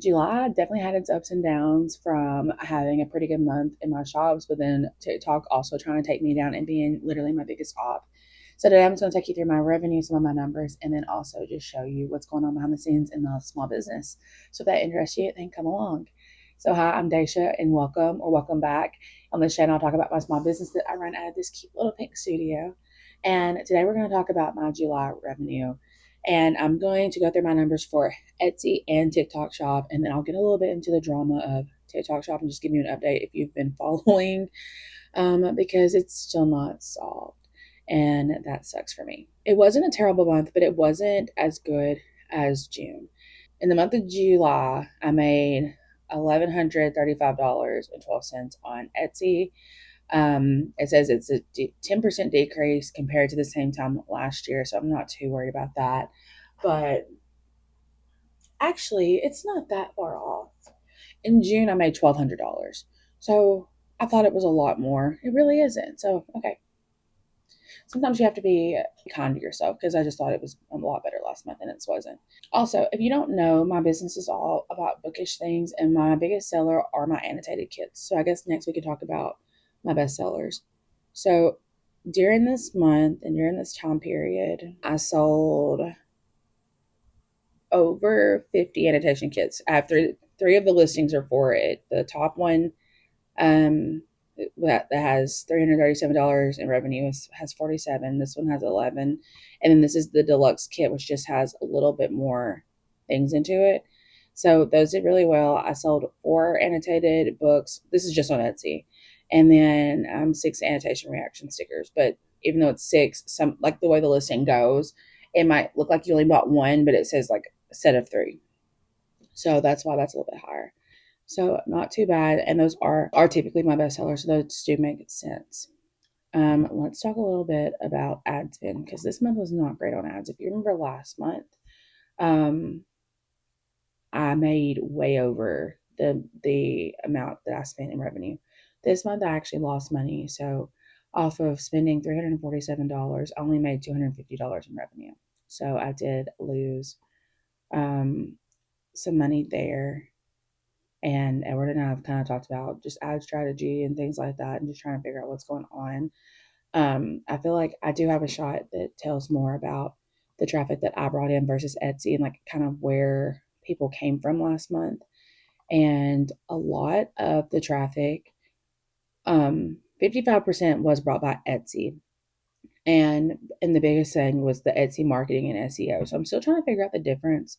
July definitely had its ups and downs from having a pretty good month in my shops, but then TikTok also trying to take me down and being literally my biggest op. So today I'm just going to take you through my revenue, some of my numbers, and then also just show you what's going on behind the scenes in the small business. So if that interests you, then come along. So hi, I'm Daisha, and welcome back. On this channel, I'll talk about my small business that I run out of this cute little pink studio. And today we're going to talk about my July revenue. And I'm going to go through my numbers for Etsy and TikTok shop, and then I'll get a little bit into the drama of TikTok shop and just give you an update if you've been following, because it's still not solved, and that sucks for me. It wasn't a terrible month, but it wasn't as good as June. In the month of July, I made $1,135.12 on Etsy. It says it's a 10% decrease compared to the same time last year, so I'm not too worried about that. But actually, it's not that far off. In June, I made $1,200. So I thought it was a lot more. It really isn't. So, okay. Sometimes you have to be kind to yourself because I just thought it was a lot better last month and it wasn't. Also, if you don't know, my business is all about bookish things, and my biggest seller are my annotated kits. So I guess next we could talk about my best sellers. So during this month and during this time period, I sold over 50 annotation kits. I have three of the listings are for it. The top one, um, that has $337 in revenue has 47. This one has 11, and then this is the deluxe kit, which just has a little bit more things into it. So those did really well. I sold 4 annotated books. This is just on Etsy, and then 6 annotation reaction stickers. But even though it's 6, some like the way the listing goes, it might look like you only bought one, but it says like a set of 3. So that's why that's a little bit higher. So not too bad, and those are typically my best sellers, so those do make sense. Let's talk a little bit about ad spend because this month was not great on ads. If you remember last month, um, I made way over the amount that I spent in revenue. This month I actually lost money, so off of spending $347, I only made $250 in revenue. So I did lose um, some money there. And Edward and I have kind of talked about just ad strategy and things like that, and just trying to figure out what's going on. I feel like I do have a shot that tells more about the traffic that I brought in versus Etsy and like kind of where people came from last month. And a lot of the traffic, 55% was brought by Etsy. And the biggest thing was the Etsy marketing and SEO. So I'm still trying to figure out the difference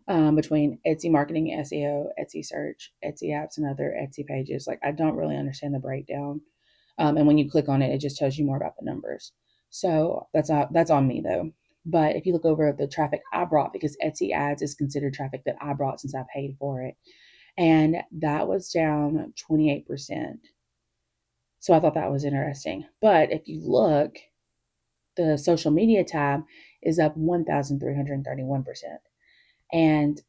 between Etsy marketing, SEO, Etsy search, Etsy apps, and other Etsy pages. Like I don't really understand the breakdown. And when you click on it, it just tells you more about the numbers. So that's on me though. But if you look over the traffic I brought, because Etsy ads is considered traffic that I brought since I paid for it, and that was down 28%. So I thought that was interesting. But if you look, the social media tab is up 1,331%. And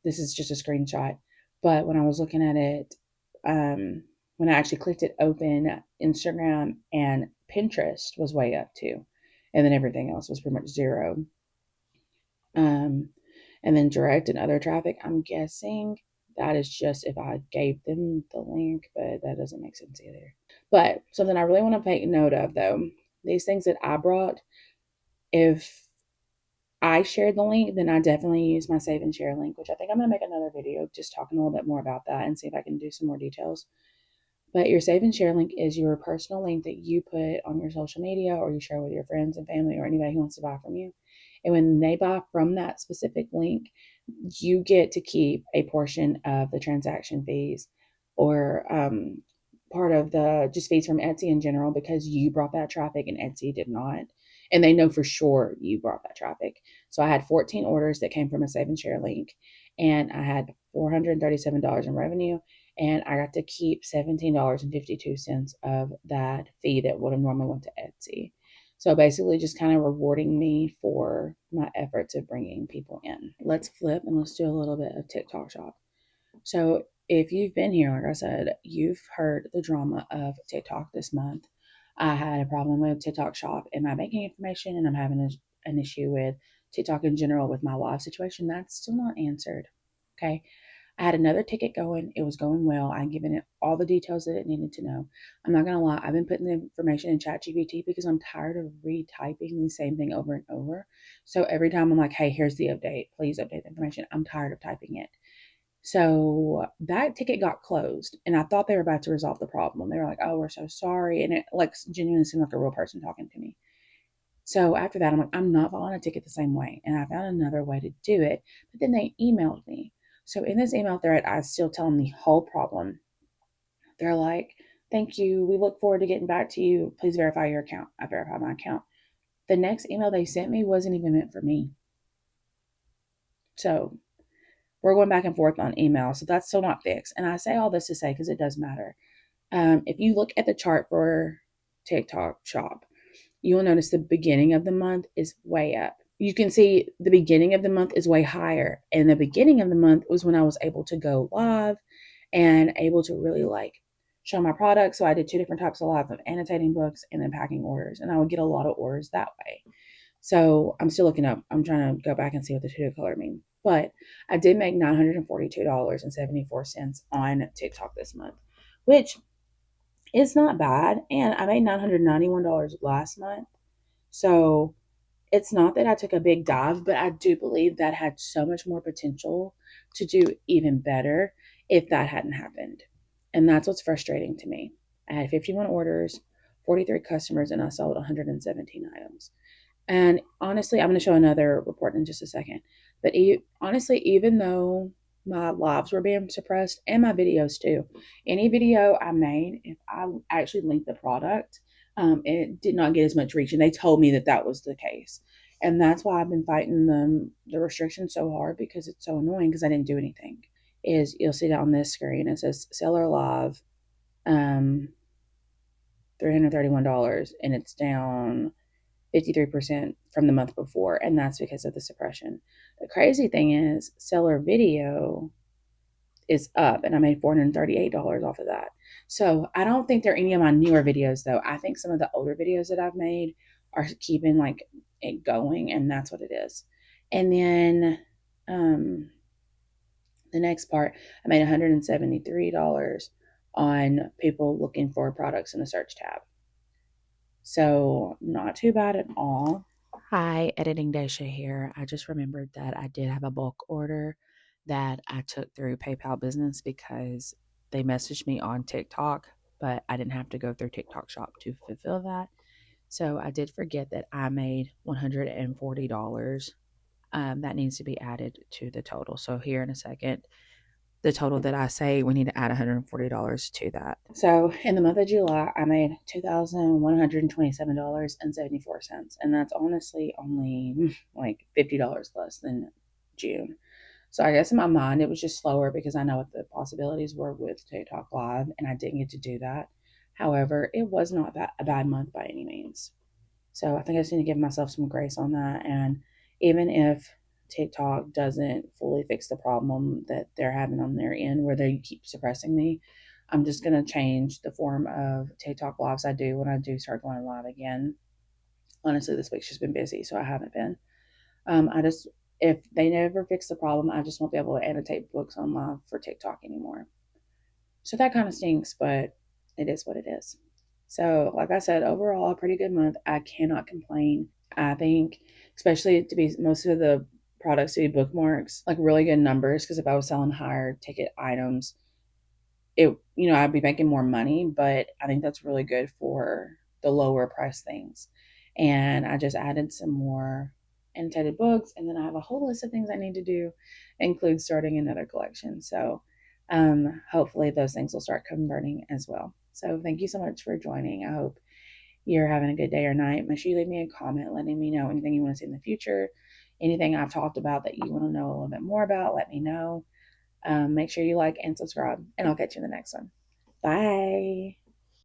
this is just a screenshot. But when I was looking at it, when I actually clicked it open, Instagram and Pinterest was way up too. And then everything else was pretty much zero. Um, and then direct and other traffic, I'm guessing that is just if I gave them the link, but that doesn't make sense either. But something I really want to take note of though, these things that I brought, if I shared the link, then I definitely use my save and share link, which I think I'm going to make another video just talking a little bit more about that and see if I can do some more details. But your save and share link is your personal link that you put on your social media or you share with your friends and family or anybody who wants to buy from you. And when they buy from that specific link, you get to keep a portion of the transaction fees or part of the just fees from Etsy in general because you brought that traffic and Etsy did not. And they know for sure you brought that traffic. So I had 14 orders that came from a save and share link, and I had $437 in revenue, and I got to keep $17.52 of that fee that would have normally went to Etsy. So basically, just kind of rewarding me for my efforts of bringing people in. Let's flip and let's do a little bit of TikTok shop. So if you've been here, like I said, you've heard the drama of TikTok this month. I had a problem with TikTok shop and my banking information, and I'm having an issue with TikTok in general with my live situation. That's still not answered. Okay. I had another ticket going. It was going well. I'd given it all the details that it needed to know. I'm not going to lie. I've been putting the information in ChatGPT because I'm tired of retyping the same thing over and over. So every time I'm like, hey, here's the update. Please update the information. I'm tired of typing it. So that ticket got closed, and I thought they were about to resolve the problem. They were like, "Oh, we're so sorry," and it like genuinely seemed like a real person talking to me. So after that, I'm like, I'm not filing a ticket the same way, and I found another way to do it. But then they emailed me. So in this email thread, I still tell them the whole problem. They're like, "Thank you. We look forward to getting back to you. Please verify your account." I verified my account. The next email they sent me wasn't even meant for me. So we're going back and forth on email. So that's still not fixed. And I say all this to say because it does matter. If you look at the chart for TikTok Shop, you will notice the beginning of the month is way up. You can see the beginning of the month is way higher. And the beginning of the month was when I was able to go live and able to really like show my products. So I did two different types of live of annotating books and then packing orders. And I would get a lot of orders that way. So I'm still looking up. I'm trying to go back and see what the two color mean. But I did make $942.74 on TikTok this month, which is not bad. And I made $991 last month. So it's not that I took a big dive, but I do believe that had so much more potential to do even better if that hadn't happened. And that's what's frustrating to me. I had 51 orders, 43 customers, and I sold 117 items. And honestly, I'm going to show another report in just a second. But honestly, even though my lives were being suppressed and my videos too, any video I made, if I actually linked the product, it did not get as much reach. And they told me that that was the case. And that's why I've been fighting the restrictions so hard because it's so annoying because I didn't do anything. Is you'll see that on this screen. It says seller live, um, $331, and it's down 53% from the month before, and that's because of the suppression. The crazy thing is, seller video is up, and I made $438 off of that. So I don't think they're any of my newer videos, though. I think some of the older videos that I've made are keeping like it going, and that's what it is. And then the next part, I made $173 on people looking for products in the search tab. So not too bad at all. Hi, Editing Desha here. I just remembered that I did have a bulk order that I took through PayPal Business because they messaged me on TikTok, but I didn't have to go through TikTok Shop to fulfill that. So I did forget that I made $140. That needs to be added to the total. So here in a second, the total that I say we need to add $140 to that. So in the month of July, I made $2,127.74. And that's honestly only like $50 less than June. So I guess in my mind, it was just slower because I know what the possibilities were with TikTok Live, and I didn't get to do that. However, it was not that a bad month by any means. So I think I just need to give myself some grace on that. And even if TikTok doesn't fully fix the problem that they're having on their end where they keep suppressing me, I'm just going to change the form of TikTok lives I do when I do start going live again. Honestly, this week's just been busy, so I haven't been. If they never fix the problem, I just won't be able to annotate books on live for TikTok anymore. So that kind of stinks, but it is what it is. So, like I said, overall, a pretty good month. I cannot complain. I think, especially to be most of the products to be bookmarks, like really good numbers. Because if I was selling higher ticket items, I'd be making more money. But I think that's really good for the lower price things. And I just added some more annotated books, and then I have a whole list of things I need to do, include starting another collection. So hopefully those things will start converting as well. So thank you so much for joining. I hope you're having a good day or night. Make sure you leave me a comment letting me know anything you want to see in the future, anything I've talked about that you want to know a little bit more about, let me know. Make sure you like and subscribe, and I'll catch you in the next one. Bye.